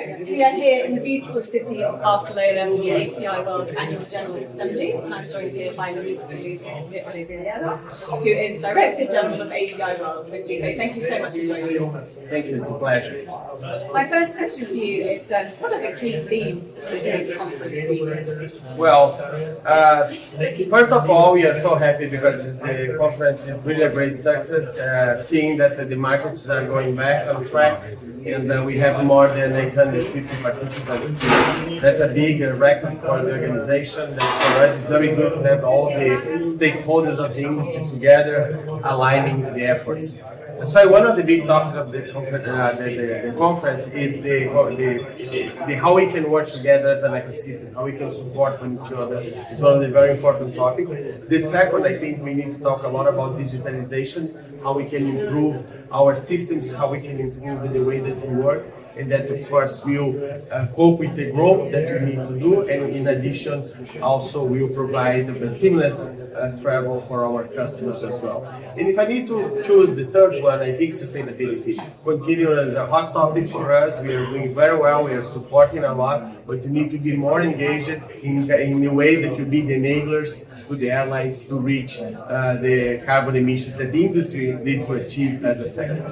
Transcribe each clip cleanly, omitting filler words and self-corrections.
We are here in the beautiful city of Barcelona for the ACI World Annual General Assembly, and I'm joined here by Felipe Oliveira, who is Director General of ACI World. So Felipe, thank you so much for joining me. Thank you, it's a pleasure. My first question for you is, what are the key themes for this year's conference week? Well, first of all, we are so happy because the conference is really a great success, seeing that the markets are going back on track, and we have more than 850 participants. That's a big record for the organization. That for us, it's very good to have all the stakeholders of the industry together, aligning the efforts. So one of the big topics of the conference is the how we can work together as an ecosystem, how we can support one each other. It's one of the very important topics. The second, I think we need to talk a lot about digitalization, how we can improve our systems, how we can improve the way that we work, and that of course will cope with the growth that we need to do, and in addition also will provide a seamless travel for our customers as well. And if I need to choose the third one, I think sustainability continue as a hot topic for us. We are doing very well, we are supporting a lot, but you need to be more engaged in a way that you be the enablers to the airlines to reach the carbon emissions that the industry need to achieve as a sector.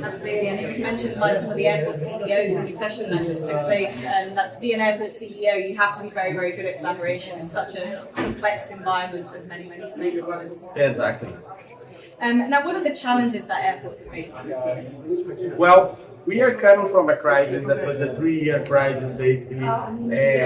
Absolutely, and it was mentioned by some of the airport CEOs in the session that just took place, and that to be an airport CEO, you have to be very, very good at collaboration in such a complex environment with many, many stakeholders. Exactly. Now, what are the challenges that airports are facing this year? Well, we are coming from a crisis that was a 3-year crisis, basically.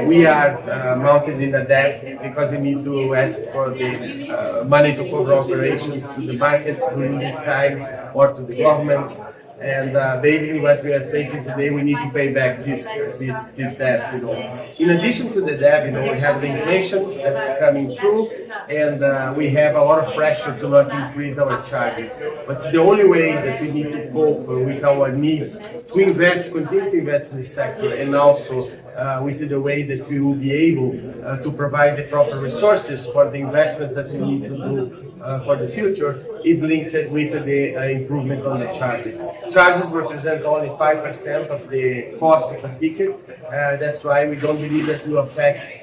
We are mounted in a debt because we need to ask for the money to cover operations to the markets during these times or to the governments. And basically what we are facing today, we need to pay back this debt, In addition to the debt, we have the inflation that's coming through, and we have a lot of pressure to not increase our charges. But it's the only way that we need to cope with our needs to invest, continue to invest in this sector, and also with the way that we will be able to provide the proper resources for the investments that we need to do for the future is linked with the improvement on the charges. Charges represent only 5% of the cost of a ticket. That's why we don't believe that will affect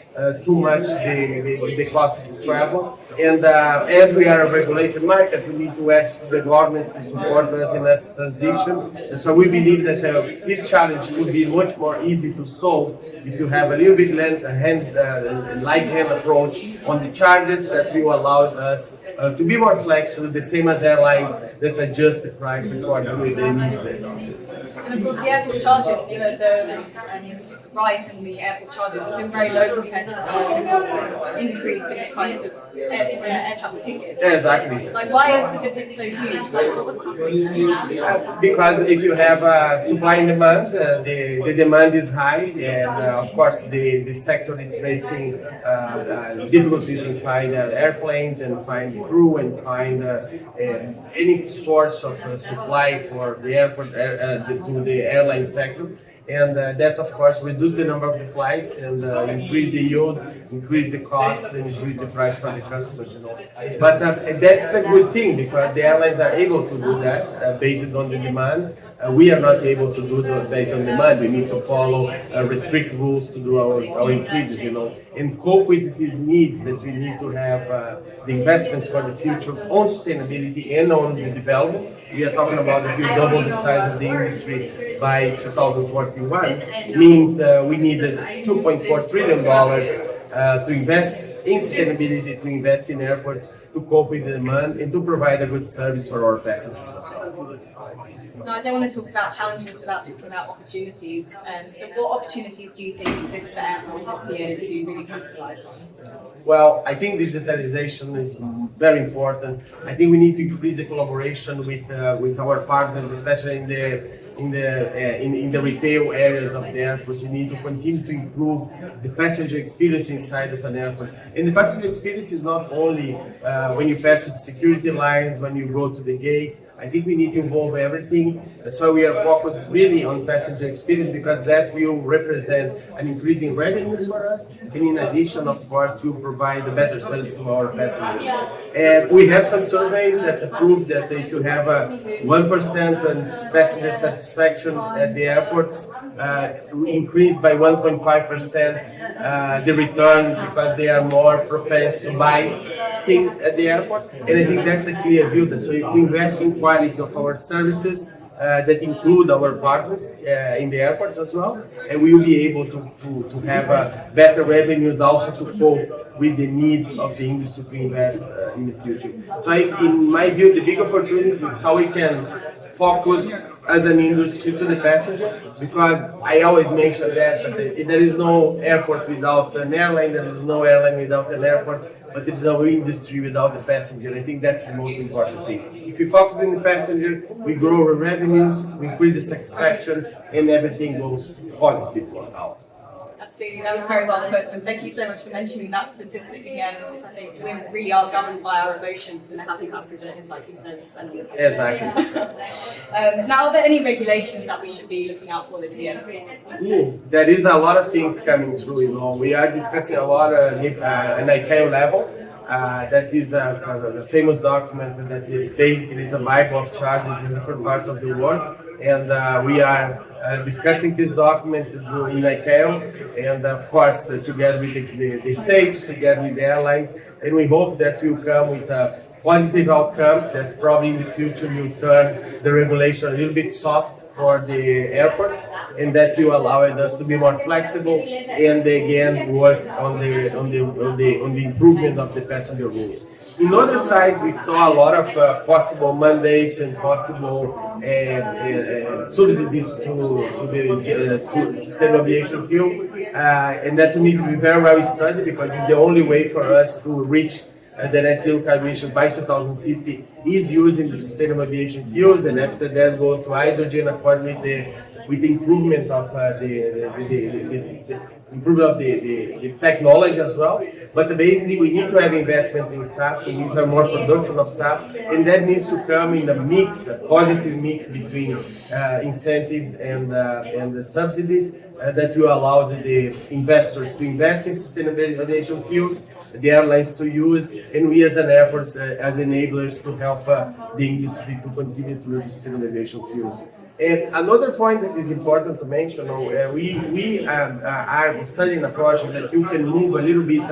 too much the cost of travel. And as we are a regulated market, we need to ask the government to support us in this transition. And so we believe that this challenge would be much more easy to solve if you have a little bit light-hand approach on the charges that will allow us to be more flexible, the same as airlines that adjust the price according to their needs. And of course, the airport charges, the rise in the airport charges have been very low compared to the increase in the price of air travel tickets. Exactly. Like, why is the difference so huge? Like, what's happening? Because if you have supply and demand, the demand is high, and of course the sector is facing difficulties in finding airplanes and find crew and find any source of supply for the airport to the airline sector. And that's of course reduce the number of the flights and increase the yield, increase the cost, and increase the price for the customers. But that's a good thing because the airlines are able to do that based on the demand. We are not able to do that based on demand. We need to follow restrict rules to do our increases, and cope with these needs that we need to have the investments for the future on sustainability and on the development. We are talking about that we double the size of the industry by 2041. Means we need $2.4 trillion to invest in sustainability, to invest in airports, to cope with the demand, and to provide a good service for our passengers as well. Now, I don't want to talk about challenges without talking about opportunities. So what opportunities do you think exist for airports this year to really capitalise on? Well, I think digitalization is very important. I think we need to increase the collaboration with our partners, especially in the retail areas of the airports. We need to continue to improve the passenger experience inside of an airport. And the passenger experience is not only when you pass the security lines, when you go to the gate. I think we need to involve everything. So we are focused really on passenger experience because that will represent an increase in revenues for us. And in addition, of course, will provide a better service to our passengers. And we have some surveys that prove that if you have a 1% on passenger satisfaction, satisfaction at the airports increased by 1.5%. The return because they are more propense to buy things at the airport, and I think that's a clear view. So if we invest in quality of our services, that include our partners in the airports as well, and we will be able to have better revenues also to cope with the needs of the industry to invest in the future. So in my view, the big opportunity is how we can focus as an industry to the passenger, because I always mention that there is no airport without an airline, there is no airline without an airport, but there is no industry without the passenger. I think that's the most important thing. If we focus on the passenger, we grow our revenues, we increase the satisfaction, and everything goes positive for now. Absolutely, that was very well put, and thank you so much for mentioning that statistic again, because I think we really are governed by our emotions, and a happy passenger is, like you said, spending a Exactly. Now, are there any regulations that we should be looking out for this year? There is a lot of things coming through, we are discussing a lot an ICAO level. That is a famous document that basically is a Bible of charges in different parts of the world, and we are discussing this document in ICAO, and of course together with the states, together with the airlines, and we hope that will come with a positive outcome that probably in the future will turn the regulation a little bit soft for the airports, and that will allow us to be more flexible and again work on the improvement of the passenger rules. In other sides, we saw a lot of possible mandates and possible subsidies to the sustainable aviation fuel, and that to me will be very well studied, because it's the only way for us to reach the net zero carbon emissions by 2050 is using the sustainable aviation fuels, and after that go to hydrogen according with the improvement of the technology as well. But basically we need to have investments in SAF, we need to have more production of SAF, and that needs to come in a mix, a positive mix between incentives and the subsidies that will allow the investors to invest in sustainable aviation fuels, the airlines to use, and we as an airports as enablers to help the industry to continue to use sustainable aviation fuels. And another point that is important to mention, we are studying a project that you can move a little bit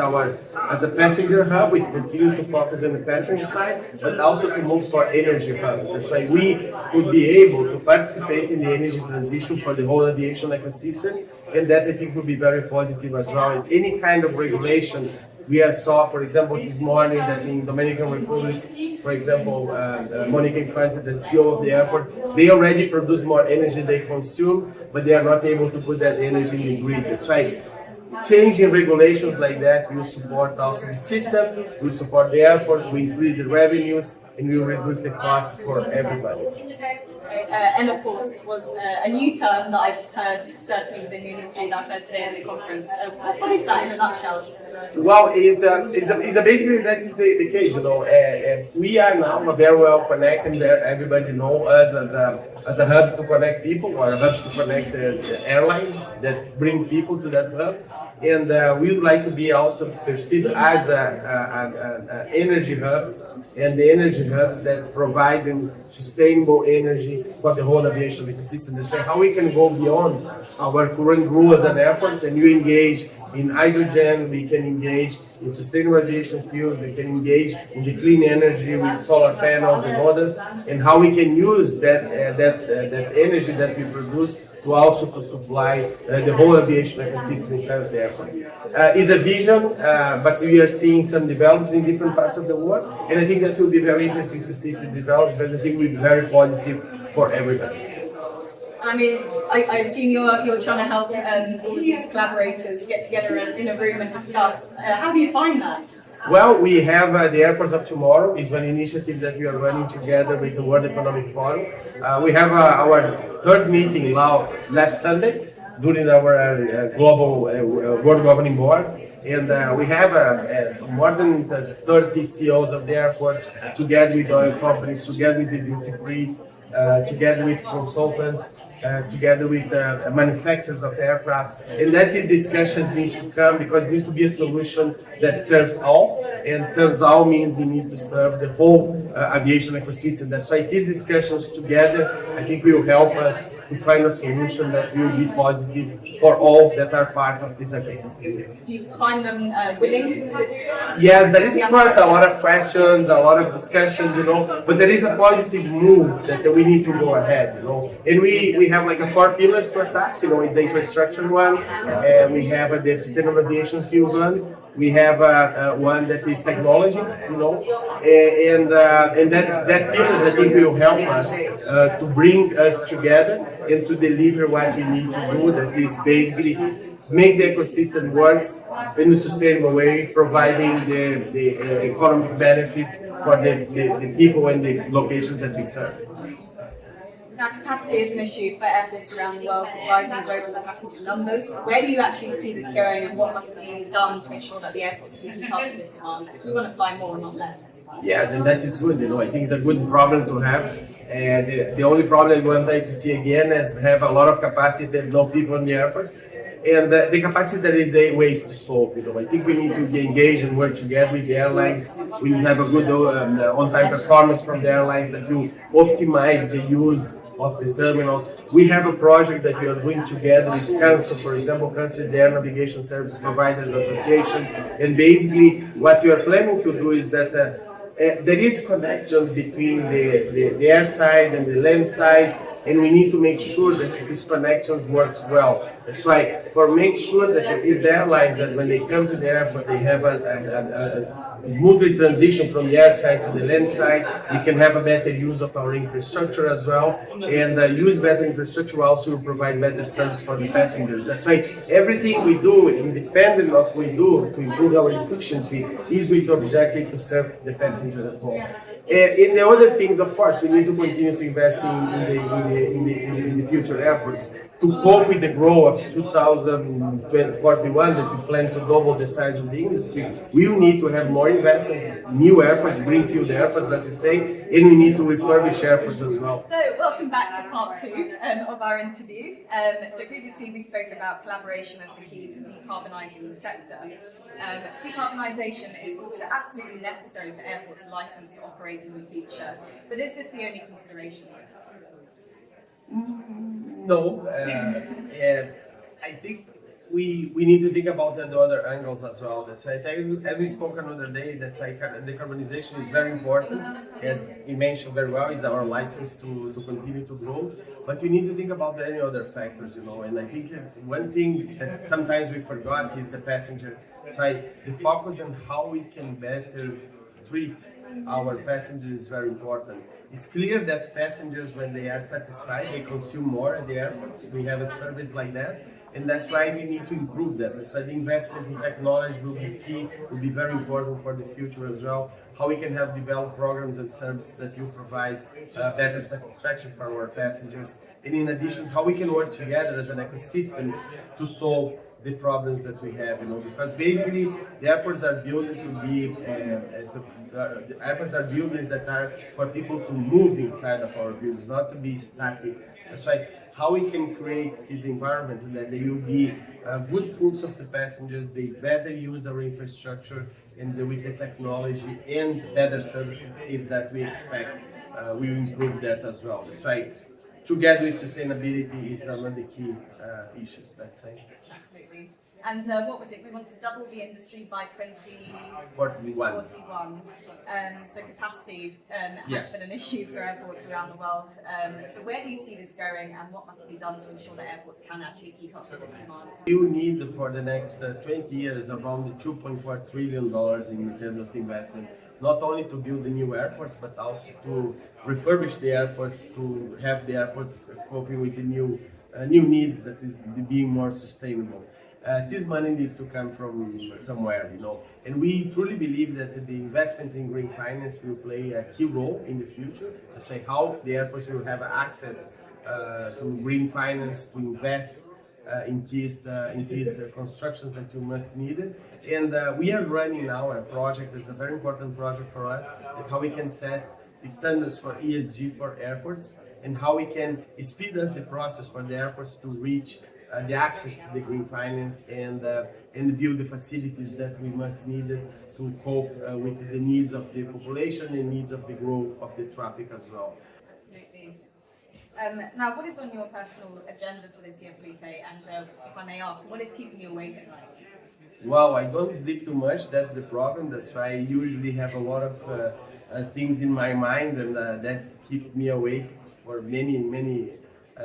as a passenger hub, which continues to focus on the passenger side, but also to move for energy hubs. That's why we would be able to participate in the energy transition for the whole aviation ecosystem, and that I think will be very positive as well. And any kind of regulation we saw, for example, this morning that in Dominican Republic, for example, Monica Infante, the CEO of the airport, they already produce more energy than they consume, but they are not able to put that energy in the grid. That's right. Changing regulations like that will support also the system, will support the airport, will increase the revenues, and will reduce the cost for everybody. ENERport was a new term that I've heard certainly within the industry that I've heard today at the conference. What is that in a nutshell? Well, basically that's the case. We are now very well connected. Everybody knows us as a hub to connect people, or hubs to connect the airlines that bring people to that hub. And we would like to be also perceived as energy hubs, and the energy hubs that provide sustainable energy for the whole aviation ecosystem. They say how we can go beyond our current rules and airports, and you engage in hydrogen, we can engage in sustainable aviation fuels, we can engage in the clean energy with solar panels and others, and how we can use that energy that we produce to also supply the whole aviation ecosystem inside of the airport. It's a vision, but we are seeing some developments in different parts of the world, and I think that will be very interesting to see if it develops, because I think it will be very positive for everybody. I mean, I assume you're trying to help all of these collaborators get together in a room and discuss. How do you find that? Well, we have the Airports of Tomorrow is one initiative that we are running together with the World Economic Forum. We have our third meeting now last Sunday during our global World Governing Board. And we have more than 30 CEOs of the airports, together with oil companies, together with the duty frees, together with consultants, together with manufacturers of aircrafts, and that is discussion needs to come because there needs to be a solution that serves all, and serves all means you need to serve the whole aviation ecosystem. That's why these discussions together, I think, will help us to find a solution that will be positive for all that are part of this ecosystem. Do you find them willing to do this? Yes, there is of course a lot of questions, a lot of discussions, but there is a positive move that we need to go ahead, and we have like a 4 pillars to attack, is the infrastructure one, we have the sustainable aviation fuel ones, we have one that is technology, and that pillars I think will help us to bring us together and to deliver what we need to do, that is basically make the ecosystem works in a sustainable way, providing the economic benefits for the people and the locations that we serve. Now, capacity is an issue for airports around the world with rising global passenger numbers. Where do you actually see this going, and what must be done to ensure that the airports can keep up with this demand? Because we want to fly more, not less. Yes, and that is good. I think it's a good problem to have. And the only problem we want to see again is have a lot of capacity and no people in the airports. And the capacity, there is a ways to solve. I think we need to be engaged and work together with the airlines. We need to have a good on-time performance from the airlines that will optimize the use of the terminals. We have a project that we are doing together with Council, for example. Council is the Air Navigation Service Providers Association, and basically what we are planning to do is that there is connection between the air side and the land side, and we need to make sure that these connections works well. That's why, make sure that these airlines, that when they come to the airport, they have a smoothly transition from the air side to the land side. We can have a better use of our infrastructure as well, and use better infrastructure also will provide better service for the passengers. That's why everything we do, independent of what we do to improve our efficiency, is with the objective to serve the passenger at home. In the other things, of course, we need to continue to invest in the future airports to cope with the growth of 2041 that we plan to double the size of the industry. We will need to have more investments, new airports, greenfield airports, that we say, and we need to refurbish airports as well. So, welcome back to part 2 of our interview. So previously we spoke about collaboration as the key to decarbonising the sector. Decarbonisation is also absolutely necessary for airports licensed to operate in the future. But is this the only consideration? No, I think we need to think about the other angles as well. That's why as we spoke another day, that's like decarbonization is very important, as we mentioned very well, is our license to continue to grow. But we need to think about any other factors, and I think one thing that sometimes we forgot is the passenger. So the focus on how we can better treat our passengers is very important. It's clear that passengers, when they are satisfied, they consume more at the airports. We have a service like that, and that's why we need to improve that. So the investment in technology will be key, will be very important for the future as well. How we can have developed programs and services that will provide better satisfaction for our passengers. And in addition, how we can work together as an ecosystem to solve the problems that we have, because basically the airports are built to be, the airports are buildings that are for people to move inside of our buildings, not to be static. That's why how we can create this environment that they will be good fruits of the passengers, they better use our infrastructure, and with the technology and better services is that we expect we will improve that as well. That's why together with sustainability is one of the key issues, let's say. Absolutely. And what was it? We want to double the industry by 2041. So capacity has been an issue for airports around the world. So where do you see this going, and what must be done to ensure that airports can actually keep up with this demand? You need for the next 20 years around $2.4 trillion in terms of investment, not only to build the new airports, but also to refurbish the airports, to have the airports coping with the new needs that is being more sustainable. This money needs to come from somewhere, and we truly believe that the investments in green finance will play a key role in the future. So how the airports will have access to green finance to invest in these constructions that you must need. And we are running now a project that's a very important project for us, that how we can set standards for ESG for airports. and how we can speed up the process for the airports to reach the access to the green finance and build the facilities that we must need to cope with the needs of the population and needs of the growth of the traffic as well. Absolutely. Now, what is on your personal agenda for this year, Felipe? And if I may ask, what is keeping you awake at night? Well, I don't sleep too much. That's the problem. That's why I usually have a lot of things in my mind, and that keeps me awake for many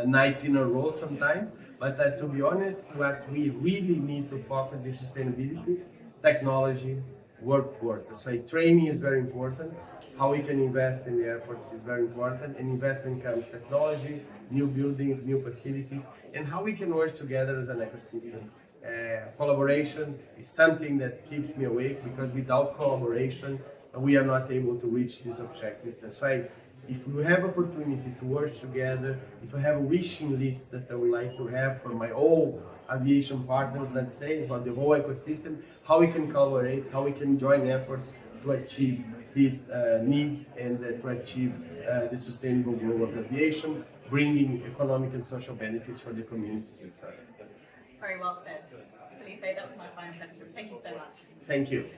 nights in a row sometimes. But to be honest, what we really need to focus is sustainability, technology, workforce. So training is very important. How we can invest in the airports is very important. And investment comes technology, new buildings, new facilities, and how we can work together as an ecosystem. Collaboration is something that keeps me awake, because without collaboration, we are not able to reach these objectives. That's why if we have opportunity to work together, if I have a wishing list that I would like to have for my all aviation partners, let's say, about the whole ecosystem, how we can collaborate, how we can join efforts to achieve these needs and to achieve the sustainable growth of aviation, bringing economic and social benefits for the communities we serve. Very well said. Felipe, that was my final question. Thank you so much. Thank you.